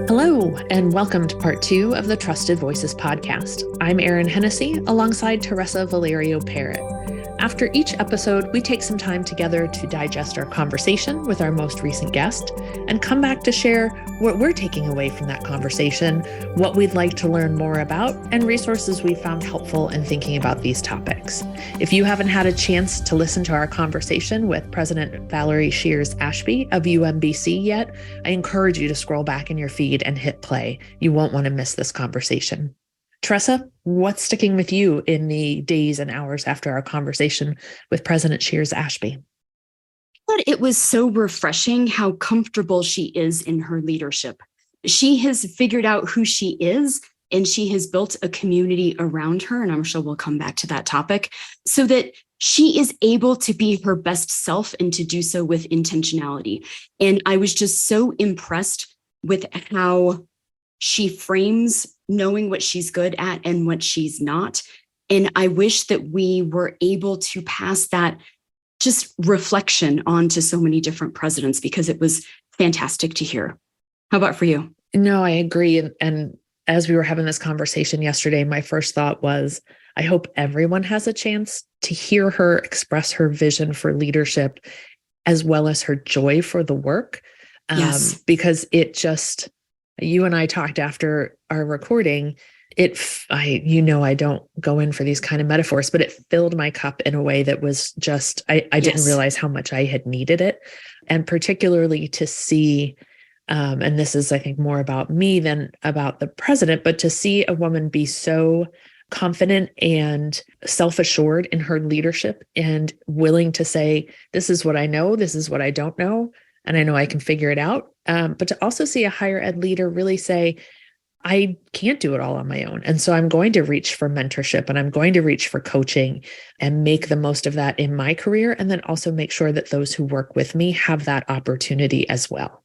Hello, and welcome to part 2 of the Trusted Voices podcast. I'm Erin Hennessy, alongside Teresa Valerio Parrott. After each episode, we take some time together to digest our conversation with our most recent guest and come back to share what we're taking away from that conversation, what we'd like to learn more about, and resources we found helpful in thinking about these topics. If you haven't had a chance to listen to our conversation with President Valerie Sheares Ashby of UMBC yet, I encourage you to scroll back in your feed and hit play. You won't want to miss this conversation. Teresa, what's sticking with you in the days and hours after our conversation with President Sheares Ashby? But it was so refreshing how comfortable she is in her leadership. She has figured out who she is, and she has built a community around her, and I'm sure we'll come back to that topic, so that she is able to be her best self and to do so with intentionality. And I was just so impressed with how she frames knowing what she's good at and what she's not. And I wish that we were able to pass that just reflection on to so many different presidents, because it was fantastic to hear. How about for you? No, I agree. And as we were having this conversation yesterday, my first thought was, I hope everyone has a chance to hear her express her vision for leadership, as well as her joy for the work. Yes. Because it just, you and I talked after our recording, I don't go in for these kind of metaphors, but it filled my cup in a way that was just, I didn't realize how much I had needed it. And particularly to see, and this is, I think, more about me than about the president, but to see a woman be so confident and self-assured in her leadership and willing to say, this is what I know, this is what I don't know, and I know I can figure it out. But to also see a higher ed leader really say, I can't do it all on my own. And so I'm going to reach for mentorship and I'm going to reach for coaching and make the most of that in my career. And then also make sure that those who work with me have that opportunity as well.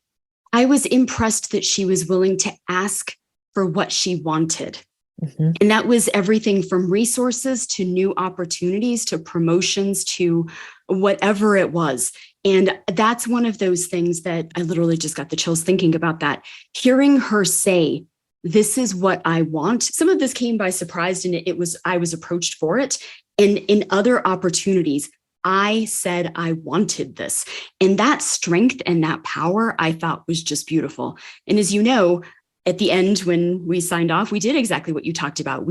I was impressed that she was willing to ask for what she wanted. Mm-hmm. And that was everything from resources to new opportunities to promotions to whatever it was. And that's one of those things that I literally just got the chills thinking about that. Hearing her say, this is what I want. Some of this came by surprise, and I was approached for it. And in other opportunities, I said I wanted this. And that strength and that power I thought was just beautiful. And as you know, at the end, when we signed off, we did exactly what you talked about.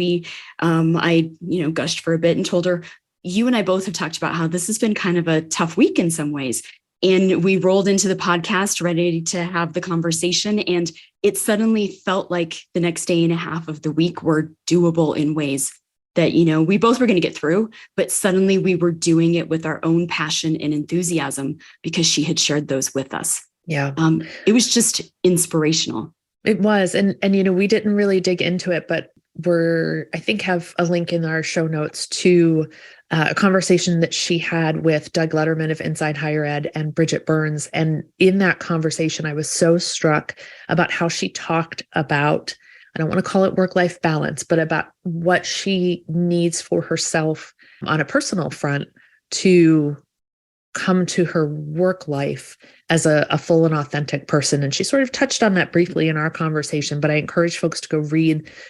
I gushed for a bit and told her, you and I both have talked about how this has been kind of a tough week in some ways. And we rolled into the podcast ready to have the conversation. And it suddenly felt like the next day and a half of the week were doable in ways that, we both were going to get through. But suddenly we were doing it with our own passion and enthusiasm because she had shared those with us. Yeah. It was just inspirational. It was. And we didn't really dig into it, but I think have a link in our show notes to a conversation that she had with Doug Letterman of Inside Higher Ed and Bridget Burns. And in that conversation, I was so struck about how she talked about, I don't want to call it work-life balance, but about what she needs for herself on a personal front to come to her work life as a full and authentic person. And she sort of touched on that briefly in our conversation, but I encourage folks to go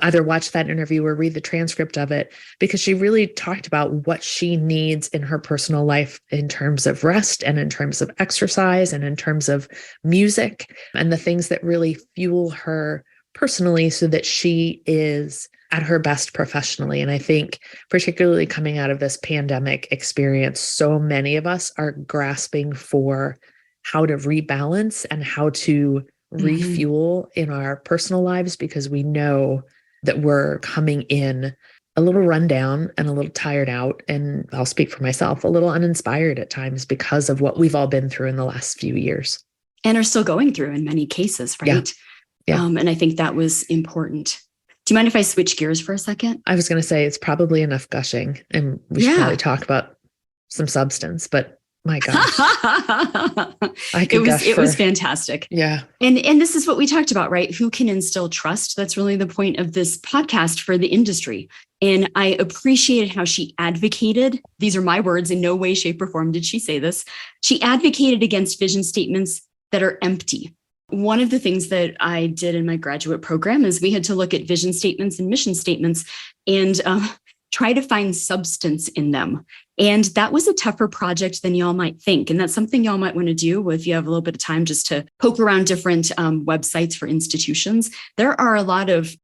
either watch that interview or read the transcript of it, because she really talked about what she needs in her personal life in terms of rest and in terms of exercise and in terms of music and the things that really fuel her personally so that she is at her best professionally. And I think particularly coming out of this pandemic experience, so many of us are grasping for how to rebalance and how to refuel in our personal lives, because we know that we're coming in a little rundown and a little tired out. And I'll speak for myself, a little uninspired at times because of what we've all been through in the last few years. And are still going through in many cases, right? Yeah. And I think that was important. Do you mind if I switch gears for a second? I was going to say it's probably enough gushing, and we should probably talk about some substance, but my gosh, it was fantastic. Yeah. And this is what we talked about, right? Who can instill trust? That's really the point of this podcast for the industry. And I appreciated how she advocated. These are my words. In no way, shape, or form did she say this. She advocated against vision statements that are empty. one of the things that I did in my graduate program is we had to look at vision statements and mission statements and try to find substance in them. And that was a tougher project than y'all might think. And that's something y'all might want to do if you have a little bit of time just to poke around different websites for institutions. There are a lot of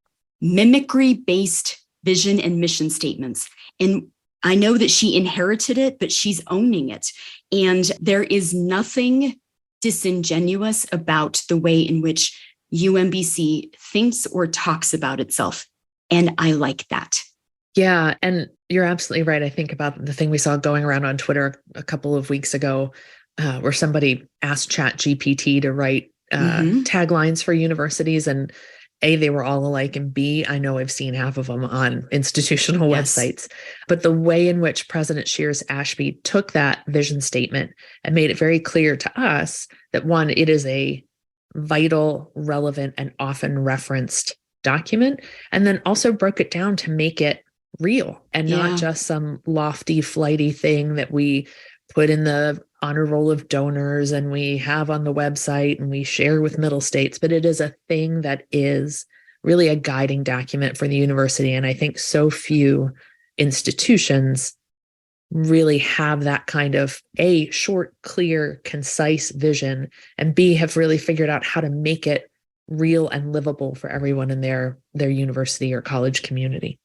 mimicry-based vision and mission statements. And I know that she inherited it, but she's owning it. And there is nothing disingenuous about the way in which UMBC thinks or talks about itself. And I like that. Yeah. And you're absolutely right. I think about the thing we saw going around on Twitter a couple of weeks ago, where somebody asked ChatGPT to write taglines for universities, and A, they were all alike, and B, I know I've seen half of them on institutional websites. But the way in which President Sheares Ashby took that vision statement and made it very clear to us that, one, it is a vital, relevant, and often referenced document, and then also broke it down to make it real and not just some lofty, flighty thing that we put in the honor roll of donors and we have on the website and we share with middle states, but it is a thing that is really a guiding document for the university. And I think so few institutions really have that kind of A, short, clear, concise vision, and B, have really figured out how to make it real and livable for everyone in their university or college community.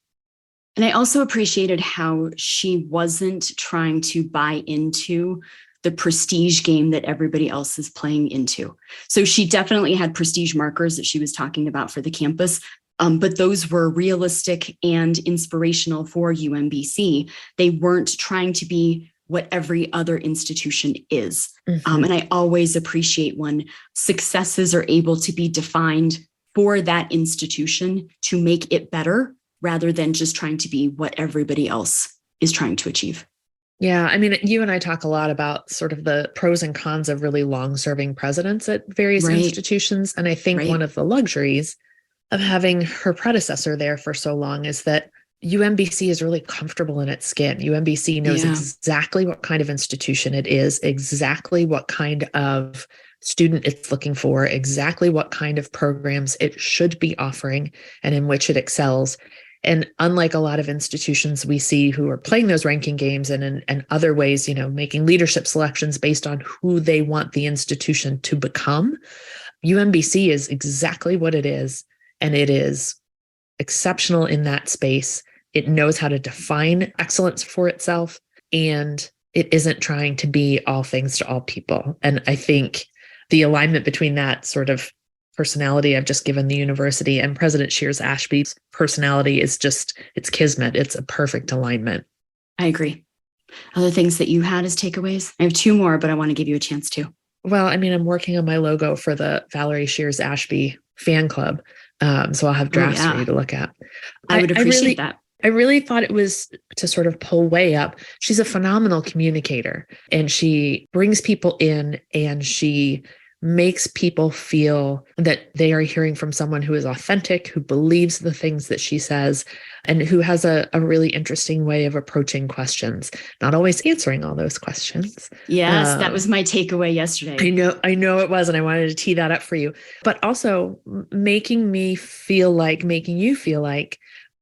And I also appreciated how she wasn't trying to buy into the prestige game that everybody else is playing into. So she definitely had prestige markers that she was talking about for the campus, but those were realistic and inspirational for UMBC. They weren't trying to be what every other institution is. And I always appreciate when successes are able to be defined for that institution to make it better, rather than just trying to be what everybody else is trying to achieve. Yeah. I mean, you and I talk a lot about sort of the pros and cons of really long-serving presidents at various institutions. And I think one of the luxuries of having her predecessor there for so long is that UMBC is really comfortable in its skin. UMBC knows exactly what kind of institution it is, exactly what kind of student it's looking for, exactly what kind of programs it should be offering and in which it excels. And unlike a lot of institutions we see who are playing those ranking games and in other ways, making leadership selections based on who they want the institution to become, UMBC is exactly what it is. And it is exceptional in that space. It knows how to define excellence for itself. And it isn't trying to be all things to all people. And I think the alignment between that sort of personality I've just given the university and President Sheares Ashby's personality is just, it's kismet. It's a perfect alignment. I agree. Other things that you had as takeaways? I have two more, but I want to give you a chance to. Well, I mean, I'm working on my logo for the Valerie Sheares Ashby fan club. So I'll have drafts for you to look at. I would appreciate that. I really thought it was to sort of pull way up. She's a phenomenal communicator, and she brings people in and she makes people feel that they are hearing from someone who is authentic, who believes the things that she says, and who has a really interesting way of approaching questions, not always answering all those questions. Yes, that was my takeaway yesterday. I know it was, and I wanted to tee that up for you, but also making you feel like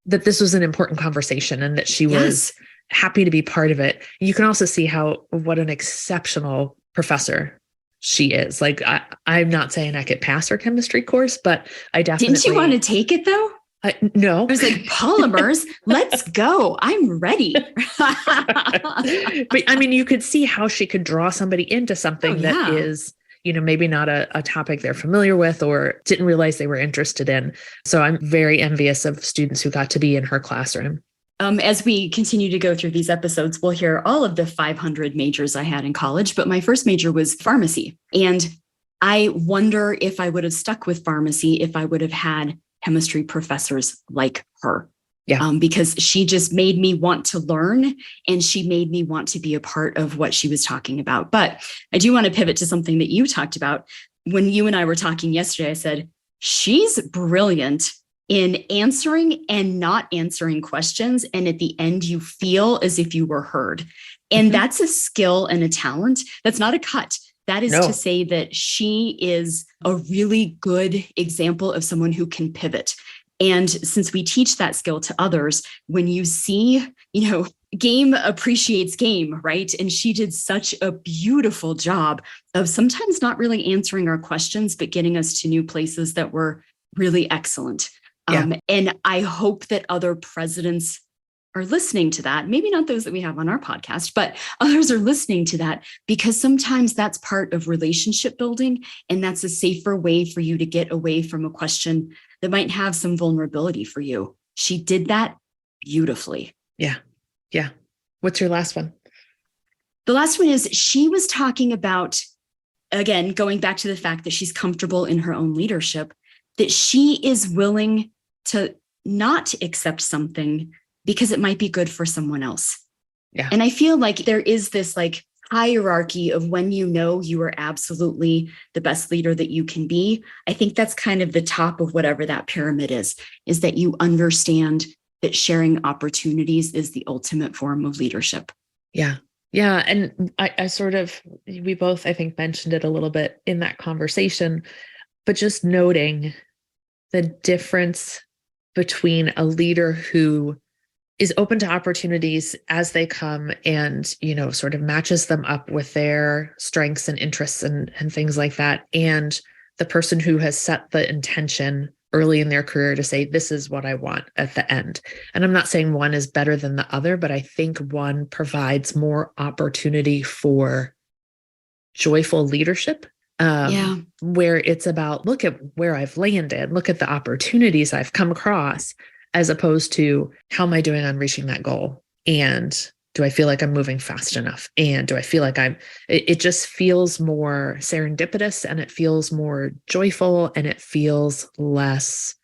that this was an important conversation and that she was happy to be part of it. You can also see what an exceptional professor she is. Like, I'm not saying I could pass her chemistry course, but I definitely... Didn't you want to take it though? No. I was like, polymers, let's go. I'm ready. But I mean, you could see how she could draw somebody into something that is, maybe not a topic they're familiar with or didn't realize they were interested in. So I'm very envious of students who got to be in her classroom. As we continue to go through these episodes, we'll hear all of the 500 majors I had in college, but my first major was pharmacy. And I wonder if I would have stuck with pharmacy if I would have had chemistry professors like her. Because she just made me want to learn and she made me want to be a part of what she was talking about. But I do want to pivot to something that you talked about. When you and I were talking yesterday, I said, she's brilliant in answering and not answering questions. And at the end, you feel as if you were heard. And that's a skill and a talent. That's not a cut. That is to say that she is a really good example of someone who can pivot. And since we teach that skill to others, when you see, game appreciates game, right? And she did such a beautiful job of sometimes not really answering our questions, but getting us to new places that were really excellent. And I hope that other presidents are listening to that. Maybe not those that we have on our podcast, but others are listening to that, because sometimes that's part of relationship building. And that's a safer way for you to get away from a question that might have some vulnerability for you. She did that beautifully. Yeah. Yeah. What's your last one? The last one is she was talking about, again, going back to the fact that she's comfortable in her own leadership, that she is willing to not accept something because it might be good for someone else. Yeah. And I feel like there is this hierarchy of when you are absolutely the best leader that you can be. I think that's kind of the top of whatever that pyramid is that you understand that sharing opportunities is the ultimate form of leadership. Yeah. Yeah. And we both, I think, mentioned it a little bit in that conversation, but just noting the difference between a leader who is open to opportunities as they come and, sort of matches them up with their strengths and interests and things like that. And the person who has set the intention early in their career to say, this is what I want at the end. And I'm not saying one is better than the other, but I think one provides more opportunity for joyful leadership. Where it's about, look at where I've landed, look at the opportunities I've come across, as opposed to how am I doing on reaching that goal? And do I feel like I'm moving fast enough? And do I feel like it just feels more serendipitous, and it feels more joyful, and it feels less,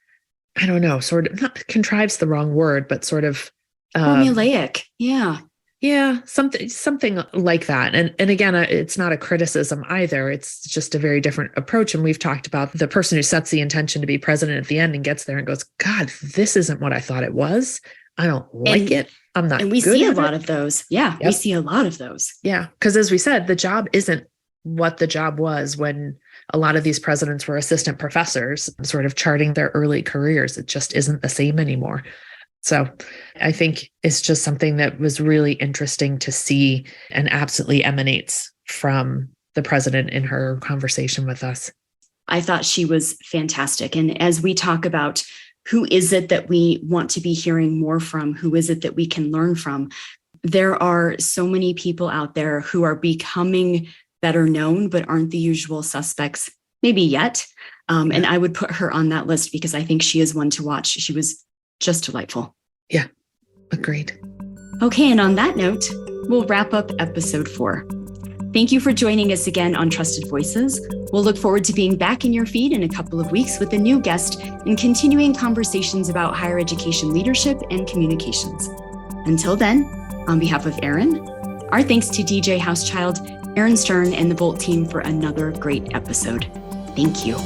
I don't know, sort of, not contrive's the wrong word, but sort of formulaic. Yeah. Yeah, something like that. And again, it's not a criticism either. It's just a very different approach. And we've talked about the person who sets the intention to be president at the end and gets there and goes, God, this isn't what I thought it was. I don't like it. I'm not. And we good see a at lot it. of those. Yeah, Yep. We see a lot of those. Yeah, because as we said, the job isn't what the job was when a lot of these presidents were assistant professors, sort of charting their early careers. It just isn't the same anymore. So I think it's just something that was really interesting to see and absolutely emanates from the president in her conversation with us. I thought she was fantastic. And as we talk about who is it that we want to be hearing more from, who is it that we can learn from, there are so many people out there who are becoming better known, but aren't the usual suspects, maybe yet. And I would put her on that list because I think she is one to watch. She was just delightful. Yeah, agreed. Okay, and on that note, we'll wrap up episode 4. Thank you for joining us again on Trusted Voices. We'll look forward to being back in your feed in a couple of weeks with a new guest and continuing conversations about higher education leadership and communications. Until then, on behalf of Erin, our thanks to DJ Housechild, Erin Stern, and the Volt team for another great episode. Thank you.